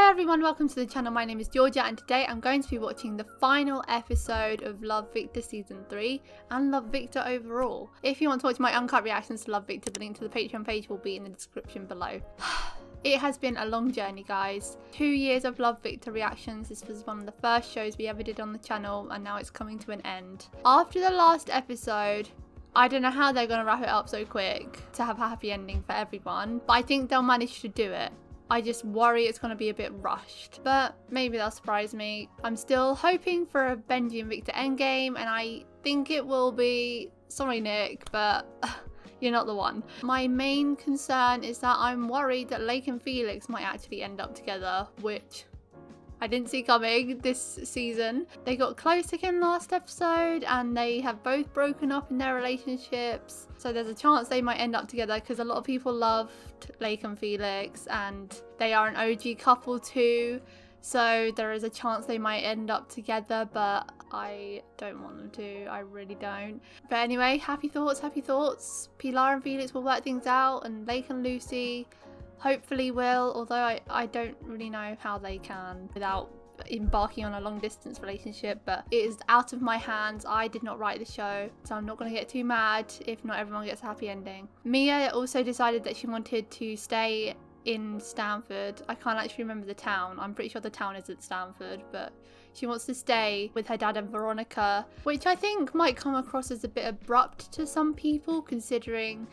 Hello everyone, welcome to the channel. My name is Georgia and today I'm going to be watching the final episode of Love Victor Season 3 and Love Victor overall. If you want to watch my uncut reactions to Love Victor, the link to the Patreon page will be in the description below. It has been a long journey, guys. 2 years of Love Victor reactions. This was one of the first shows we ever did on the channel and now it's coming to an end. After the last episode, I don't know how they're going to wrap it up so quick to have a happy ending for everyone, but I think they'll manage to do it. I just worry it's going to be a bit rushed, but maybe they'll surprise me. I'm still hoping for a Benji and Victor endgame, and I think it will be, sorry Nick, but you're not the one. My main concern is that I'm worried that Lake and Felix might actually end up together, which I didn't see coming this season. They got close again last episode and they have both broken up in their relationships. So there's a chance they might end up together because a lot of people loved Lake and Felix and they are an OG couple too. So there is a chance they might end up together, but I don't want them to. I really don't. But anyway, happy thoughts. Pilar and Felix will work things out and Lake and Lucy hopefully will, although I don't really know how they can without embarking on a long distance relationship, but it is out of my hands. I did not write the show, so I'm not going to get too mad if not everyone gets a happy ending. Mia also decided that she wanted to stay in Stanford. I can't actually remember the town. I'm pretty sure the town is at Stanford, but she wants to stay with her dad and Veronica, which I think might come across as a bit abrupt to some people considering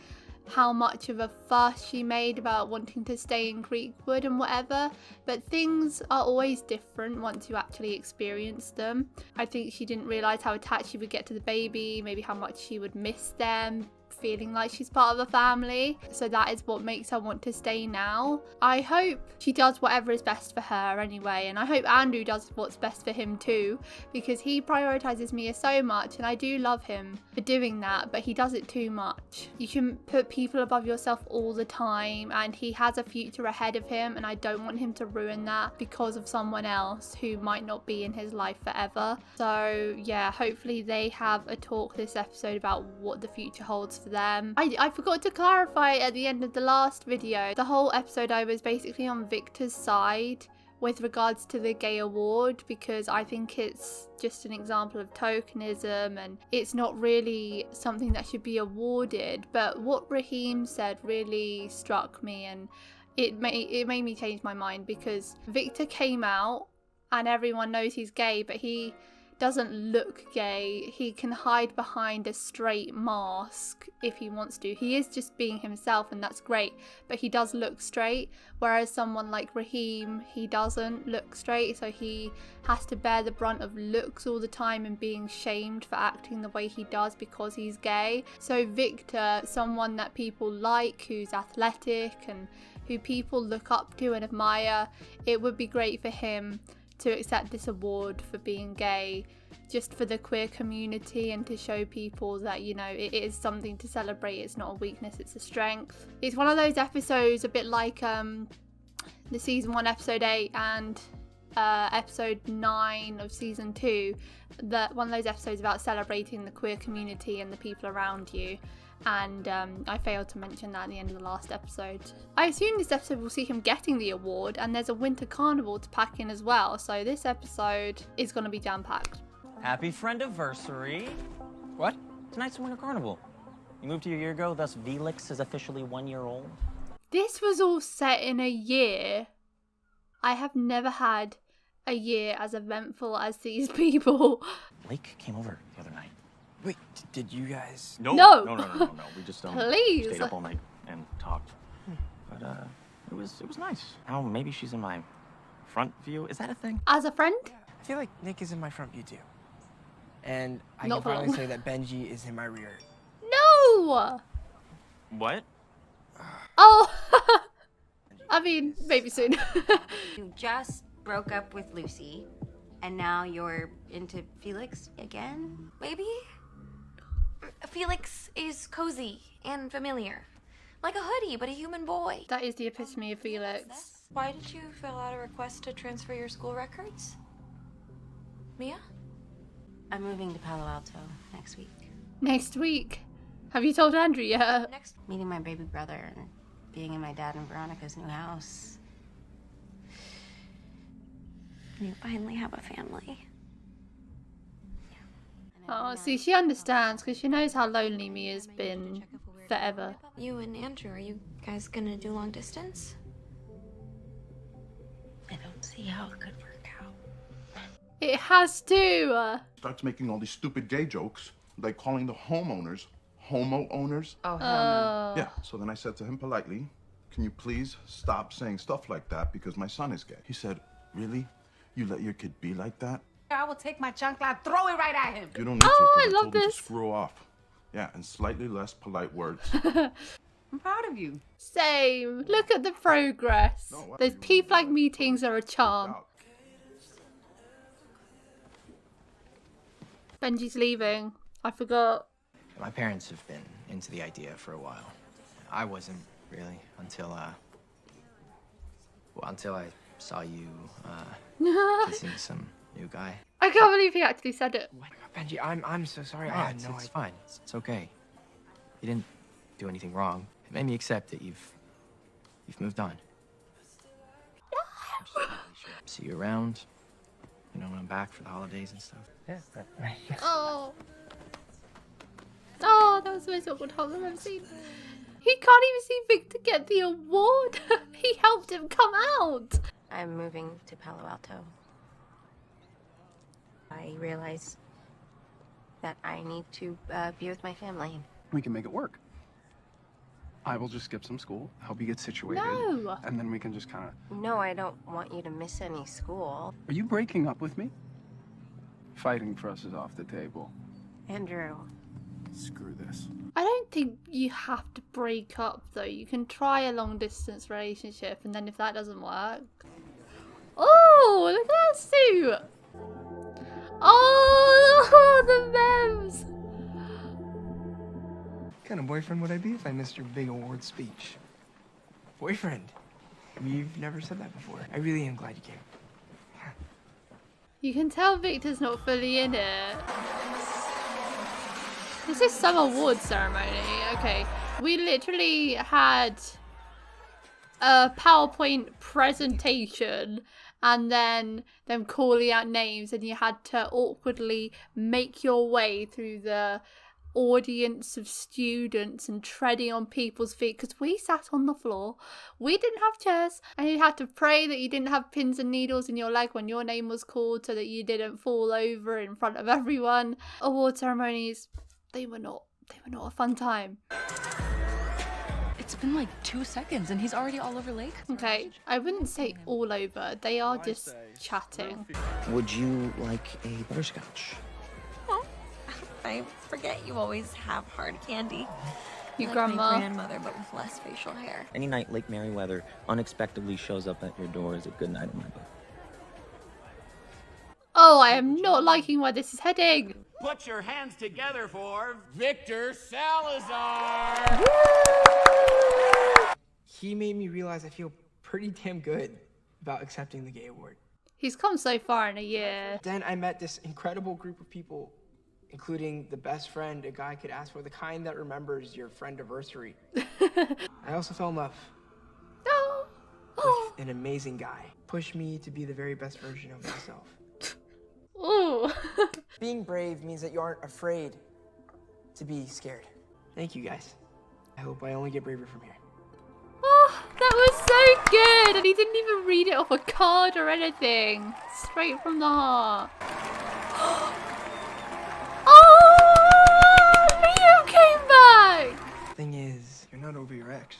how much of a fuss she made about wanting to stay in Creekwood and whatever, but things are always different once you actually experience them. I think she didn't realise how attached she would get to the baby, maybe how much she would miss them, feeling like she's part of a family, so that is what makes her want to stay now. I hope she does whatever is best for her anyway, and I hope Andrew does what's best for him too, because he prioritises Mia so much and I do love him for doing that, but he does it too much. You shouldn't put people above yourself all the time, and he has a future ahead of him and I don't want him to ruin that because of someone else who might not be in his life forever. So yeah, hopefully they have a talk this episode about what the future holds for them. I forgot to clarify at the end of the last video. The whole episode I was basically on Victor's side with regards to the gay award, because I think it's just an example of tokenism and it's not really something that should be awarded. But what Raheem said really struck me and it made me change my mind, because Victor came out and everyone knows he's gay, but he doesn't look gay. He can hide behind a straight mask if he wants to. He is just being himself and that's great, but he does look straight, whereas someone like Raheem, he doesn't look straight, so he has to bear the brunt of looks all the time and being shamed for acting the way he does because he's gay. So Victor, someone that people like, who's athletic and who people look up to and admire, it would be great for him to accept this award for being gay, just for the queer community and to show people that, you know, it is something to celebrate. It's not a weakness, it's a strength. It's one of those episodes a bit like the season 1 episode 8 and episode 9 of season 2, that one of those episodes about celebrating the queer community and the people around you. And I failed to mention that at the end of the last episode. I assume this episode will see him getting the award, and there's a Winter Carnival to pack in as well, so this episode is going to be jam-packed. Happy friend-iversary. What? Tonight's Winter Carnival. You moved here a year ago, thus Felix is officially 1 year old. This was all set in a year. I have never had a year as eventful as these people. Lake came over the other night. Wait, did you guys? No. No. We just Please. stayed up all night and talked. But it was nice. Now maybe she's in my front view. Is that a thing? As a friend? I feel like Nick is in my front view too. And I Not can finally wrong. say that Benji is in my rear. No! What? Oh! I mean, maybe soon. You just broke up with Lucy, and now you're into Felix again, maybe? Felix is cozy and familiar. Like a hoodie, but a human boy. That is the epitome of Felix. Why did you fill out a request to transfer your school records? Mia? I'm moving to Palo Alto next week. Next week. Have you told Andrew yet? Meeting my baby brother and being in my dad and Veronica's new house. You finally have a family. Oh, see, she understands because she knows how lonely Mia's been forever. You and Andrew, are you guys gonna do long distance? I don't see how it could work out. It has to. Starts making all these stupid gay jokes, like calling the homeowners homo owners. Oh, hell no. Yeah, so then I said to him politely, can you please stop saying stuff like that because my son is gay? He said, really? You let your kid be like that? I will take my chancla and throw it right at him. You don't need to, Oh, 'cause I love told him this. to screw off. Yeah, and slightly less polite words. I'm proud of you. Same. Look at the progress. No, what? Those P-flag meetings are a charm. Out. Benji's leaving. I forgot. My parents have been into the idea for a while. I wasn't really until I saw you kissing some new guy. I can't believe he actually said it. Oh my God, Benji, I'm so sorry. I No, had it's no idea. fine. It's okay. You didn't do anything wrong. It made me accept that you've moved on. See you around. You know, when I'm back for the holidays and stuff. Yeah. Oh. Oh, that was the most awkward hug I've ever seen. He can't even see Victor get the award. He helped him come out. I'm moving to Palo Alto. I realize that I need to be with my family. We can make it work. I will just skip some school, help you get situated. No. And then we can just kind of... No, I don't want you to miss any school. Are you breaking up with me? Fighting for us is off the table. Andrew. Screw this. I don't think you have to break up though. You can try a long distance relationship and then if that doesn't work. Oh, look at that suit. Oh, the memes. What kind of boyfriend would I be if I missed your big award speech? Boyfriend? You've never said that before. I really am glad you came. You can tell Victor's not fully in it. This is some award ceremony. Okay. We literally had a PowerPoint presentation and then them calling out names and you had to awkwardly make your way through the audience of students and treading on people's feet because we sat on the floor, we didn't have chairs, and you had to pray that you didn't have pins and needles in your leg when your name was called so that you didn't fall over in front of everyone. Award ceremonies, they were not a fun time. It's been like 2 seconds and he's already all over Lake. Okay, I wouldn't say all over, they are just chatting. Would you like a butterscotch? I forget you always have hard candy. Your Like grandma. my grandmother, but with less facial hair. Any night Lake Merriweather unexpectedly shows up at your door is a good night in my book. Oh, I am not liking where this is heading. Put your hands together for Victor Salazar! He made me realize I feel pretty damn good about accepting the gay award. He's come so far in a year. Then I met this incredible group of people, including the best friend a guy could ask for, the kind that remembers your friend-iversary. I also fell in love Oh. with an amazing guy. Pushed me to be the very best version of myself. Ooh. Being brave means that you aren't afraid to be scared. Thank you, guys. I hope I only get braver from here. Oh, that was so good. And he didn't even read it off a card or anything. Straight from the heart. Oh, Liam came back. Thing is, you're not over your ex.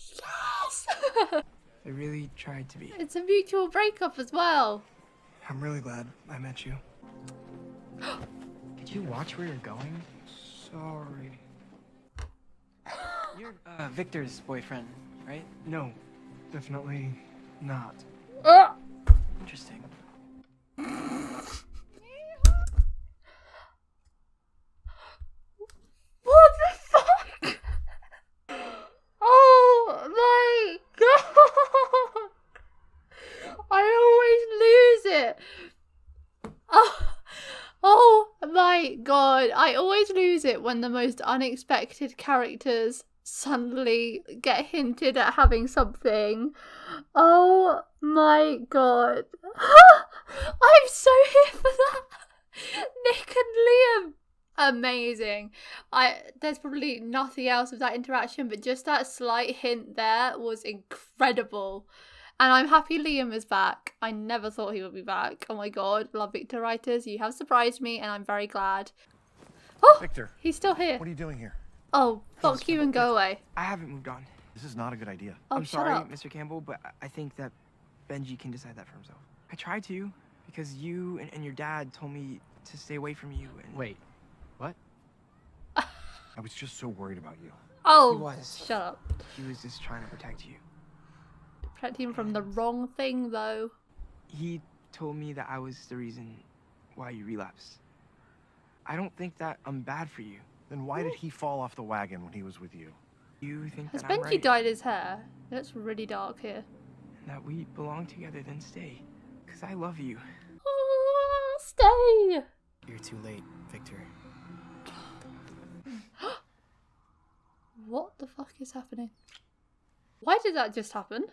Yes. I really tried to be. It's a mutual breakup as well. I'm really glad I met you. Did you watch where you're going? Sorry. You're Victor's boyfriend, right? No, definitely not. Interesting. What the fuck? Oh my god! I always lose it. Oh my god! I always lose it when the most unexpected characters suddenly get hinted at having something. Oh My god. I'm so here for that. Nick and Liam. Amazing. There's probably nothing else of that interaction, but just that slight hint there was incredible. And I'm happy Liam is back. I never thought he would be back. Oh my god, Love Victor writers, you have surprised me and I'm very glad. Oh, Victor, he's still here. what are you doing here? Oh, fuck you and go away. I haven't moved on. This is not a good idea. Oh, I'm shut sorry, up. Mr. Campbell, but I think that Benji can decide that for himself. I tried to, because you and your dad told me to stay away from you. And Wait, what? I was just so worried about you. Oh, He was. shut up. he was just trying to protect you. Protect him from the wrong thing, though. He told me that I was the reason why you relapsed. I don't think that I'm bad for you. Then why did he fall off the wagon when he was with you? You think Has that I'm Benji right, dyed his hair? It's really dark here. and that we belong together, then stay. Because I love you. Oh, stay! You're too late, Victor. What the fuck is happening? Why did that just happen?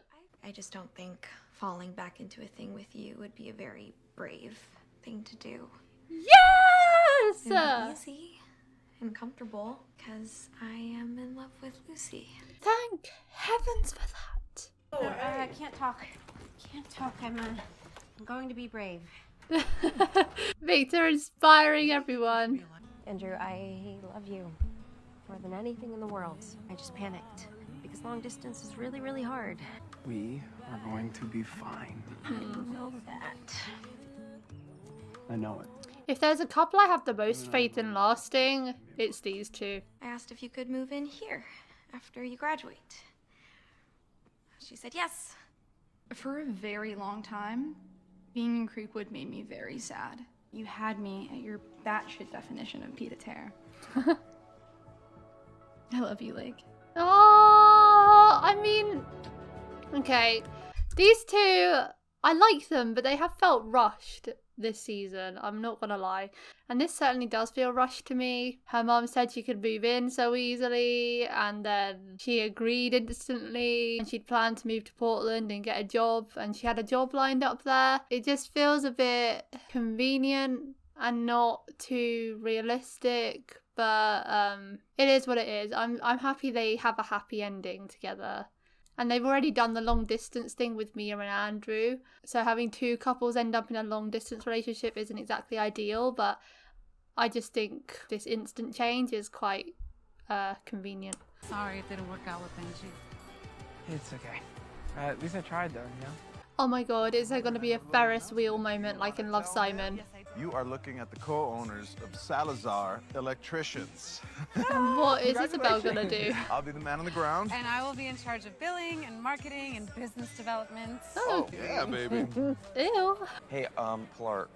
I just don't think falling back into a thing with you would be a very brave thing to do. Yes! And easy and comfortable, because I am in love with Lucy. Thank heavens for that. I can't talk. Can't talk. I'm going to be brave. Victor inspiring everyone. Andrew, I love you more than anything in the world. I just panicked because long distance is really, really hard. We are going to be fine. I know that. I know it. If there's a couple I have the most faith in lasting, it's these two. I asked if you could move in here after you graduate. She said yes. For a very long time, being in Creekwood made me very sad. You had me at your batshit definition of pied-à-terre. I love you, Lake. Oh, I mean, okay. These two, I like them, but they have felt rushed this season. I'm not gonna lie. And this certainly does feel rushed to me. Her mum said she could move in so easily, and then she agreed instantly, and she'd planned to move to Portland and get a job, and she had a job lined up there. It just feels a bit convenient and not too realistic, but it is what it is. I'm happy they have a happy ending together. And they've already done the long distance thing with Mia and Andrew. So having two couples end up in a long distance relationship isn't exactly ideal, but I just think this instant change is quite convenient. Sorry it didn't work out with Benji. It's okay. At least I tried, though, you know? Oh my god, is there going to be a Ferris wheel moment like in Love, Simon? You are looking at the co-owners of Salazar Electricians. And what is Isabel going to do? I'll be the man on the ground. And I will be in charge of billing and marketing and business development. Oh, yeah, baby. Ew. Hey, Pilar,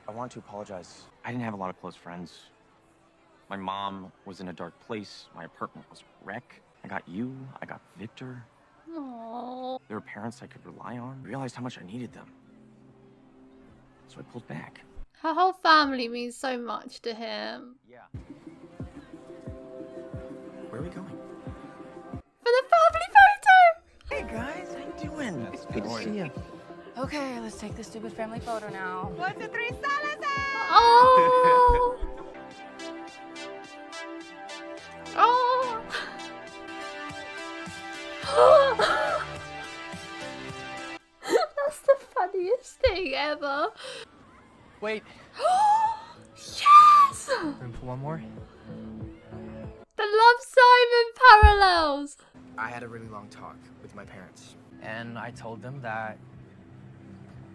I want to apologize. I didn't have a lot of close friends. My mom was in a dark place. My apartment was a wreck. I got you. I got Victor. Aww. There were parents I could rely on. I realized how much I needed them. So I pulled back. Her whole family means so much to him. Yeah. Where are we going? For the family photo! Hey guys, how you doing? It's good to see you. Okay, let's take this stupid family photo now. 1, 2, 3, Salazar! Oh! Oh! That's the funniest thing ever. Wait. Yes! Room for one more? The Love, Simon parallels. I had a really long talk with my parents, and I told them that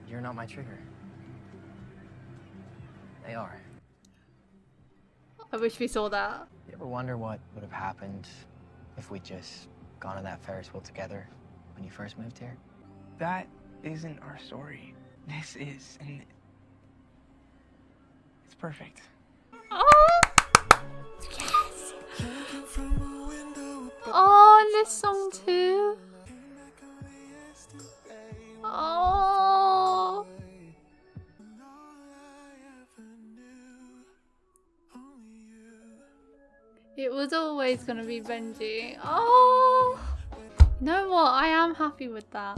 you're not my trigger. They are. I wish we saw that. You ever wonder what would have happened if we just gone on that Ferris wheel together when you first moved here? That isn't our story. This is, and it's perfect. Oh! Yes! Oh, and this song too. Oh! It was always gonna be Benji. Oh! You know what? I am happy with that.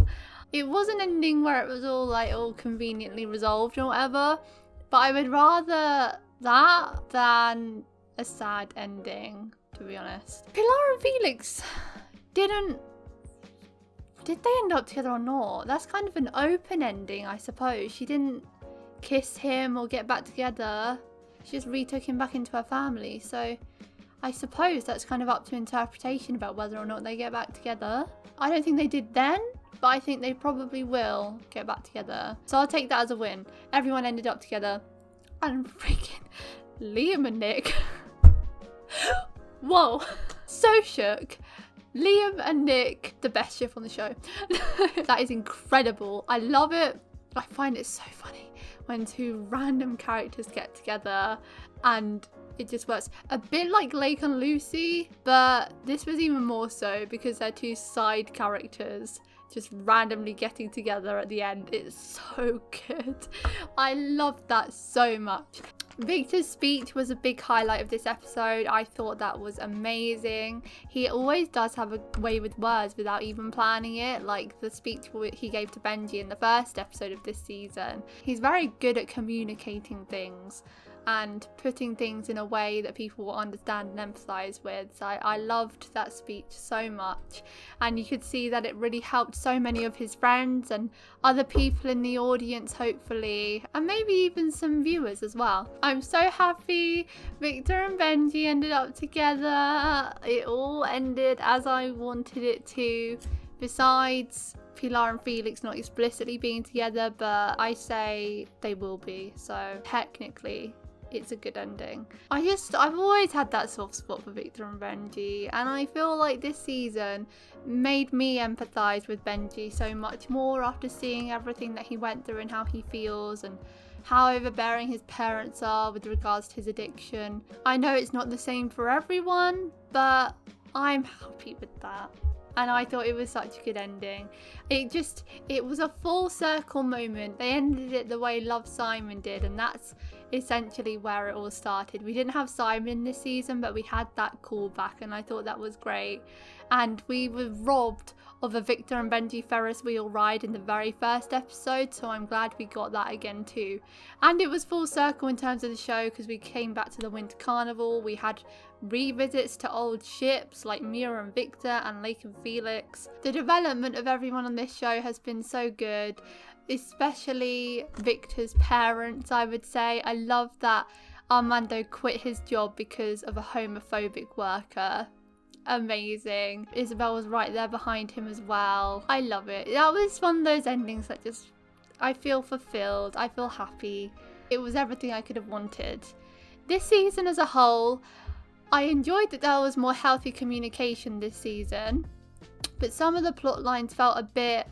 It was an ending where it was all like all conveniently resolved or whatever, but I would rather that than a sad ending, to be honest. Pilar and Felix did they end up together or not? That's kind of an open ending, I suppose. She didn't kiss him or get back together. She just retook him back into her family. So I suppose that's kind of up to interpretation about whether or not they get back together. I don't think they did then, but I think they probably will get back together. So I'll take that as a win. Everyone ended up together. And freaking Liam and Nick. Whoa. So shook. Liam and Nick, the best ship on the show. That is incredible. I love it. I find it so funny when two random characters get together and it just works. A bit like Lake and Lucy, but this was even more so because they're two side characters just randomly getting together at the end. It's so good. I loved that so much. Victor's speech was a big highlight of this episode. I thought that was amazing. He always does have a way with words without even planning it, like the speech he gave to Benji in the first episode of this season. He's very good at communicating things and putting things in a way that people will understand and empathise with. So I loved that speech so much, and you could see that it really helped so many of his friends and other people in the audience, hopefully, and maybe even some viewers as well. I'm so happy Victor and Benji ended up together. It all ended as I wanted it to, besides Pilar and Felix not explicitly being together, but I say they will be, so technically it's a good ending. I've always had that soft spot for Victor and Benji, and I feel like this season made me empathise with Benji so much more after seeing everything that he went through and how he feels and how overbearing his parents are with regards to his addiction. I know it's not the same for everyone, but I'm happy with that. And I thought it was such a good ending. It was a full circle moment. They ended it the way Love Simon did, and that's essentially where it all started. We didn't have Simon this season, but we had that callback, and I thought that was great. And we were robbed of a Victor and Benji Ferris wheel ride in the very first episode, so I'm glad we got that again too. And it was full circle in terms of the show because we came back to the Winter Carnival. We had revisits to old ships like Mira and Victor and Lake and Felix. The development of everyone on this show has been so good, especially Victor's parents, I would say. I love that Armando quit his job because of a homophobic worker. Amazing. Isabel was right there behind him as well. I love it. That was one of those endings that just, I feel fulfilled. I feel happy. It was everything I could have wanted. This season as a whole, I enjoyed that there was more healthy communication this season, but some of the plot lines felt a bit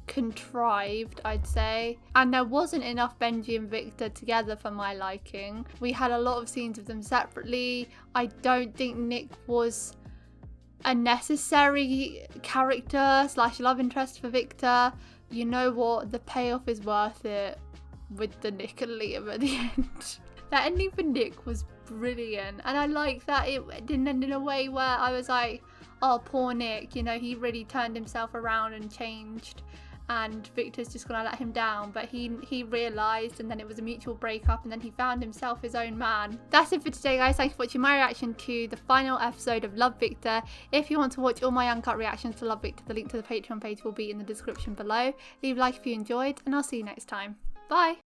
contrived, I'd say, and there wasn't enough Benji and Victor together for my liking. We had a lot of scenes of them separately. I don't think Nick was a necessary character / love interest for Victor. You know what? The payoff is worth it with the Nick and Liam at the end. That ending for Nick was brilliant, and I like that it didn't end in a way where I was like, oh, poor Nick, you know, he really turned himself around and changed and Victor's just gonna let him down. But he realised, and then it was a mutual breakup, and then he found himself his own man. That's it for today, guys. Thank you for watching my reaction to the final episode of Love, Victor. If you want to watch all my uncut reactions to Love, Victor, the link to the Patreon page will be in the description below. Leave a like if you enjoyed, and I'll see you next time. Bye!